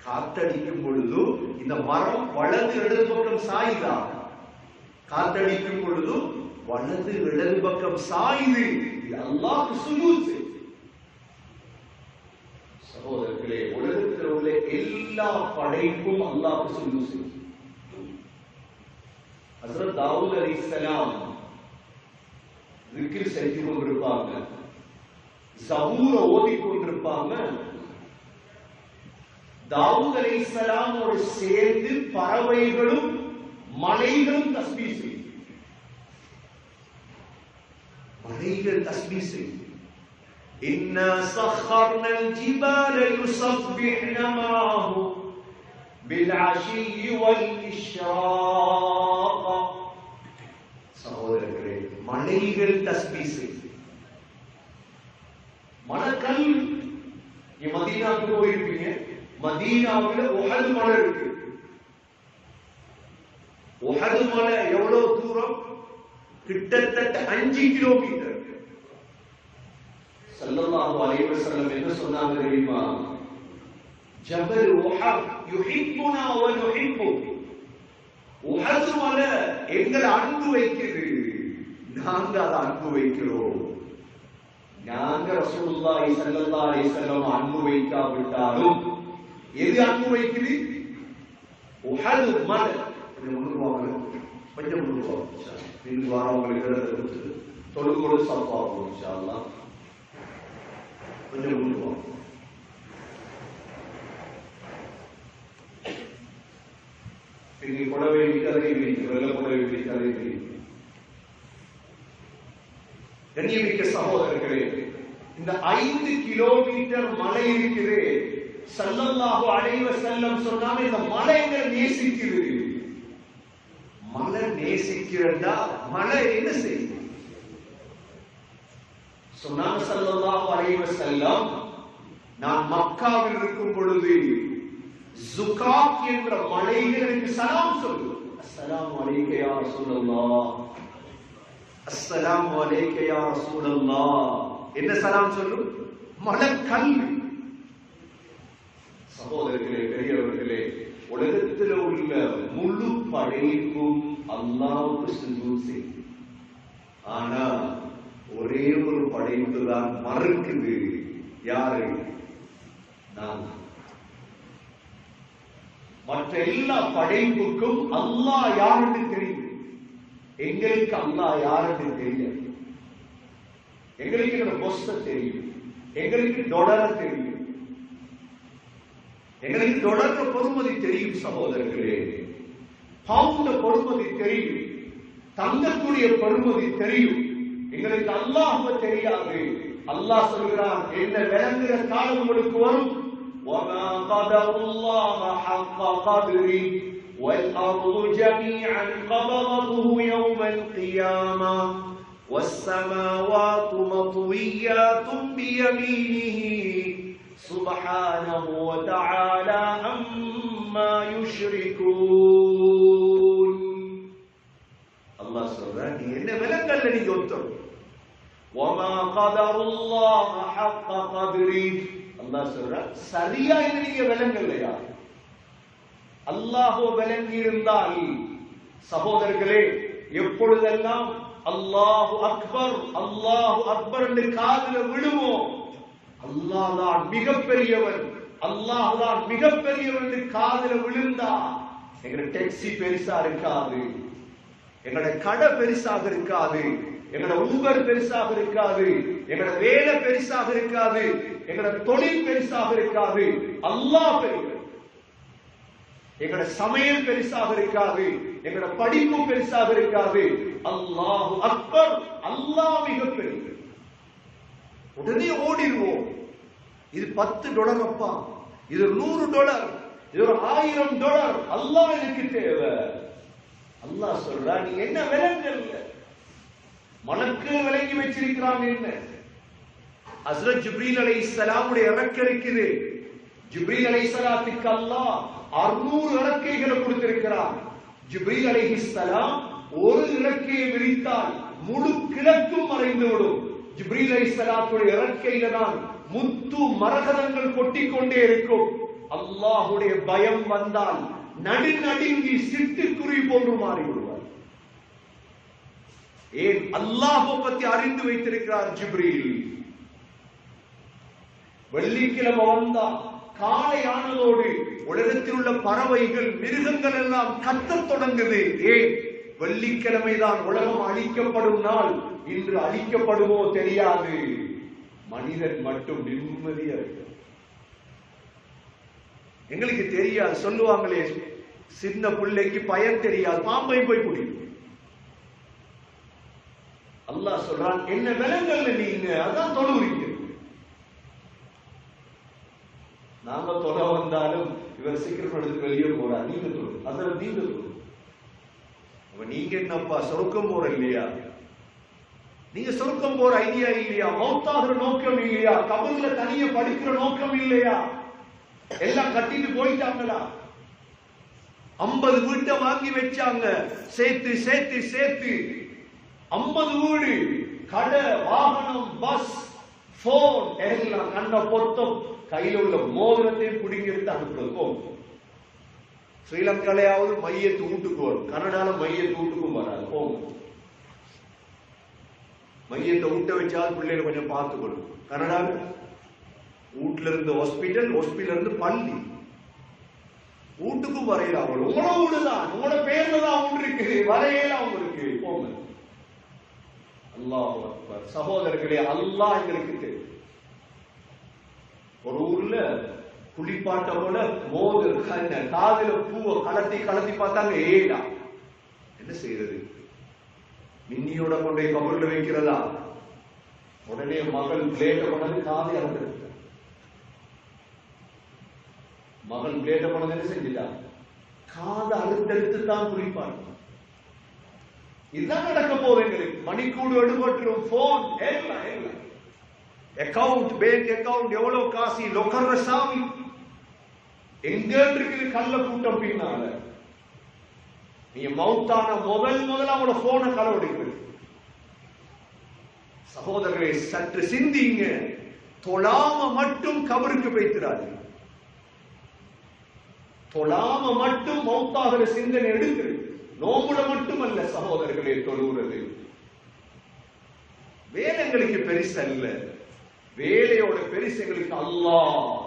காத்தடிக்கும் பொழுது இந்த மரம் வலது இடது பக்கம் சாயுதா? காத்தடிக்கும் பொழுது வலது இடது பக்கம் சாயுது. இது அல்லாஹ்வுக்கு சுஜூத். சகோதரர்களே, உலகத்தில் உள்ள எல்லா படைப்பும் அல்லாஹ்வுக்கு சுஜூத் செய்யும். ஹஜ்ரத் தாவூத் அலைஹிஸ்ஸலாம் zikr செஞ்சு கொண்டிருப்பாங்க, ஜபூர ஓதிக்கொண்டிருப்பாங்க. தாவூத் அலைஹிஸ்ஸலாமோடு சேர்ந்து பறவைகளும் மலைகளும் தஸ்பீஹ் செய்யும். மலைகள் தஸ்பீஹ் செய்யும். இன்னா சخرنا الجبال يسبحن معه بالعشي والإشراق. சகோதரர்களே, மலைகள் தஸ்பீஹ் செய்யும். மலக்கல், மதீனாவுக்கு போயிருப்பீங்க, மதீனாவில் உஹது மலை இருக்கு. உஹது மலை எவ்வளவு தூரம்? கிட்டத்தட்ட 5 கிலோமீட்டர். ஸல்லல்லாஹு அலைஹி வஸல்லம் என்ன சொன்னாங்க தெரியுமா? ஜபல் உஹத் யுஹிப்புனா வ நுஹிப்பு. உஹது மலை எங்களை அன்பு வைக்குது, நாங்க அதை அன்பு வைக்கிறோம். நாங்க ரசூலுல்லாஹி ஸல்லல்லாஹு அலைஹி வஸல்லம் அன்பு வைக்காவிட்டாலும் எது அன்பு வைக்குது? உஹது மலை. கொஞ்சம் முன்னுவாங்க, கொஞ்சம் முன்னுவாங்க. இந்த வாரம் உங்களுக்கு தொழுகோடு சப்பாகும் இன்ஷா அல்லாஹ். கொஞ்சம் முன்னுவாங்க. இன்னைக்கு புடவை விற்காதே, வெள்ள புடவை விற்காதே. கண்ணியமிக்க சகோதரர்களே, இந்த 5 கிலோமீட்டர் மலை இருக்குது. ஸல்லல்லாஹு அலைஹி வஸல்லம் சொன்னாங்க, இந்த மலை எங்களை நேசிக்குது. மலை நேசிக்கிறதா? மலை என்ன செய்யும் சொன்னாங்க ஸல்லல்லாஹு அலைஹி வஸல்லம், நான் மக்காவில் இருக்கும் பொழுது ஜுகாத் என்ற மலைகளுக்கு சலாம் சொல்லு. அஸ்ஸலாமு அலைக்க யா ரசூலல்லாஹ், அஸ்ஸலாமு அலைக்க யா ரசூலல்லாஹ். என்ன சலாம் சொல்லு? மலக்கல். சகோதரர்களே, பெரியவர்களே, உலகத்தில் உள்ள முழு படைப்பும் அல்லாஹ்வுக்கு சுஜூத் செய்யும். ஆனா ஒரே ஒரு படைப்பு தான் மறுக்குது. யாரு? நான். மற்ற எல்லா படைப்புக்கும் அல்லாஹ் யாருன்னு தெரியும். எங்களுக்கு அல்லாஹ் யாருன்னு தெரியாது. எங்களுக்கு எங்க பொஸ்த தெரியும், எங்களுக்கு டொலர தெரியும், எங்களுக்கு டொலர பொறுமதி தெரியும். சகோதரர்களே, பவுண்ட பொறுமதி தெரியும், தங்கத்துடைய பொறுமதி தெரியும். எங்களுக்கு அல்லாஹ்வை தெரியாது. அல்லாஹ் சொல்கிறான், என்ன விளங்குற காலம் உங்களுக்கு வரும். وَمَا قَدَرُ اللَّهَ حَقَّ قَدْرِهِ وَالْأَرْضُ جَمِيعًا قَبْضَتُهُ يَوْمَ الْقِيَامَةِ وَالسَّمَاوَاتُ مَطْوِيَّاتٌ بِيَمِينِهِ سُبْحَانَهُ وَتَعَالَى عَمَّا يُشْرِكُونَ. அல்லாஹ் சொல்றான், நீ என்ன விளங்கல்ல, நீ ஒருத்தர். وَمَا قَدَرُ اللَّهَ حَقَّ قَدْرِهِ. அல்லாஹ் சொல்றான், சரியா நீங்க விளங்கலையா? அல்லாஹ்வை விளங்கி இருந்தால் சகோதரர்களே, எப்பொழுதெல்லாம் அல்லாஹு அக்பர் அல்லாஹு அக்பர் என்று காதுல விழுவோம், அல்லாஹ் தான் மிகப்பெரியவன், அல்லாஹ் தான் மிகப்பெரியவன் என்று காதுல விழுந்தா எங்களோட டாக்ஸி பெருசா இருக்காது, எங்களோட கடை பெருசாக இருக்காது, எங்களோட ஊபர் பெருசாக இருக்காது, எங்களோட வேலை பெருசாக இருக்காது, எங்களோட தொழில் பெருசாக இருக்காது. அல்லாஹ் பெரியவன். எங்களோட சமையல் பெருசாக இருக்காது, எங்களோட படிப்பு பெருசாக இருக்காது. அல்லாஹு அக்பர், அல்லாஹ் மிகப்பெரியவன். உடனே ஓடிடுவோம். இது $10 அப்பா, இது $100, இது $1000. அல்லாஹ் எனக்கு தேவை. அல்லாஹ் சொல்றா, நீ என்ன விளங்கல்ல, மலக்கு விளங்கி வச்சிருக்கிறான். என்ன? ஹஸ்ரத் ஜிப்ரீல் அலைஹிஸ்ஸலாமுடைய இறக்கை இருக்குது. ஜிப்ரீல் அலைஹிஸ்ஸலாத்துக்கு அல்லாஹ் 600 இறக்கைகளை கொடுத்திருக்கிறான். ஜிப்ரீல் அலைஹிஸ்ஸலாம் ஒரு இறக்கையை விரித்தால் முழு கிழக்கும் மறைந்துவிடும். ஜிப்ரீல் அலைஹிஸ்ஸலாத்துடைய இறக்கையில தான் முத்து மரகதங்கள் கொட்டிக்கொண்டே இருக்கும். அல்லாஹ்வுடைய பயம் வந்தால் நடுநடுங்கி சிட்டுக்குருவி போன்று மாறி விடுவார். ஏன்? அல்லாஹ்வை பற்றி அறிந்து வைத்திருக்கிறார் ஜிப்ரீல். வெள்ளிக்கிழமை வந்தா காலை ஆனதோடு உலகத்தில் உள்ள பறவைகள் மிருகங்கள் எல்லாம் கத்தத் தொடங்குது. ஏன்? வெள்ளிக்கிழமை தான் உலகம் அழிக்கப்படும் நாள். இன்று அழிக்கப்படுமோ தெரியாது, மனிதன் மட்டும் நிம்மதியா இருக்கு. எங்களுக்கு தெரியாது, சொல்லுவாங்களே சின்ன பிள்ளைக்கு பயம் தெரியாது, பாம்பை போய் பிடிக்கும். அல்லாஹ் சொல்றான், என்ன விலங்கல்ல நீங்க, அதான் தொழுவீங்க. நாங்க தொட வந்தாலும் இவர் சீக்கிரம் எடுத்து வெளியே போறார், நீங்க தொழு, அதில் நீங்க தொழு. நீங்க என்னப்பா சொர்க்கம் போற இல்லையா? நீங்க சொர்க்கம் போற ஐடியா இல்லையா? மௌத்தாகிற நோக்கம் இல்லையா? கபர்ல தனிய படிக்கிற நோக்கம் இல்லையா? எல்லாம் கட்டிட்டு போயிட்டாங்களா? 50 வீட்டை வாங்கி வச்சாங்க, சேர்த்து சேர்த்து சேர்த்து 50 வீடு, கடை, வாகனம், பஸ், போன் எல்லாம் கண்ட பொத்தம் கையில் உள்ள மோதிரத்தையும் பிடிங்கி எடுத்து அனுப்புறது. ஸ்ரீலங்காலையாவது மையத்து வீட்டுக்கு வரும், கனடால மையத்து வீட்டுக்கும் வராது. போகும், மையத்தை ஊட்ட வச்சால் பிள்ளைகளை கொஞ்சம் பார்த்துக்கணும். கனடாவில் வீட்டுல இருந்து ஹாஸ்பிட்டல், ஹாஸ்பிட்டல் இருந்து பள்ளி, வீட்டுக்கும் வரையில அவங்க உங்களோட வீடுதான், உங்களோட பேர்ல தான் அவங்க இருக்குது, வரையில அவங்க இருக்கு. போங்க. அல்லாஹ் அக்பர். சகோதரர்களே, அல்லாஹ் எங்களுக்கு தெரியும். ஒரு ஊர்ல குளிப்பாட்ட போல மோதிர காதுல பூவை கலத்தி கலத்தி பார்த்தாங்க. ஏடா என்ன செய்யறது? மின்னியோட கொண்டே கபர்ல வைக்கிறதா? உடனே மகள் பிளேட்ட கொண்டது காதை அறுத்து, மகள் பிளேட்ட கொண்டது என்ன செஞ்சுட்டா? காதை அறுத்தெடுத்து தான் குளிப்பாங்க. இதுதான் நடக்க போகுது எங்களுக்கு. மணிக்கூடு எடுபட்டுரும், போன் எல்லாம் எல்லாம் அக்கவுண்ட், பேங்க் அக்கவுண்ட், எவ்வளவு காசி, லொக்கர்ற சாமி எங்க இருக்குது? கள்ள கூட்டம் பின்னால. நீங்க மௌத்தான முதல்ல அவங்களோட போனை களவெடுக்கிறது. சகோதரர்களை சற்று சிந்திங்க. தொழாம மட்டும் கபருக்கு வைத்திராது, தொழாம மட்டும் மௌத்தாகிற சிந்தனை எடுக்கிறது. நோம்புல மட்டுமல்ல சகோதரர்களே தொழுகிறது. வேலைங்களுக்கு பெருசு அல்ல, வேலையோட பெருசு எங்களுக்கு அல்லாஹ்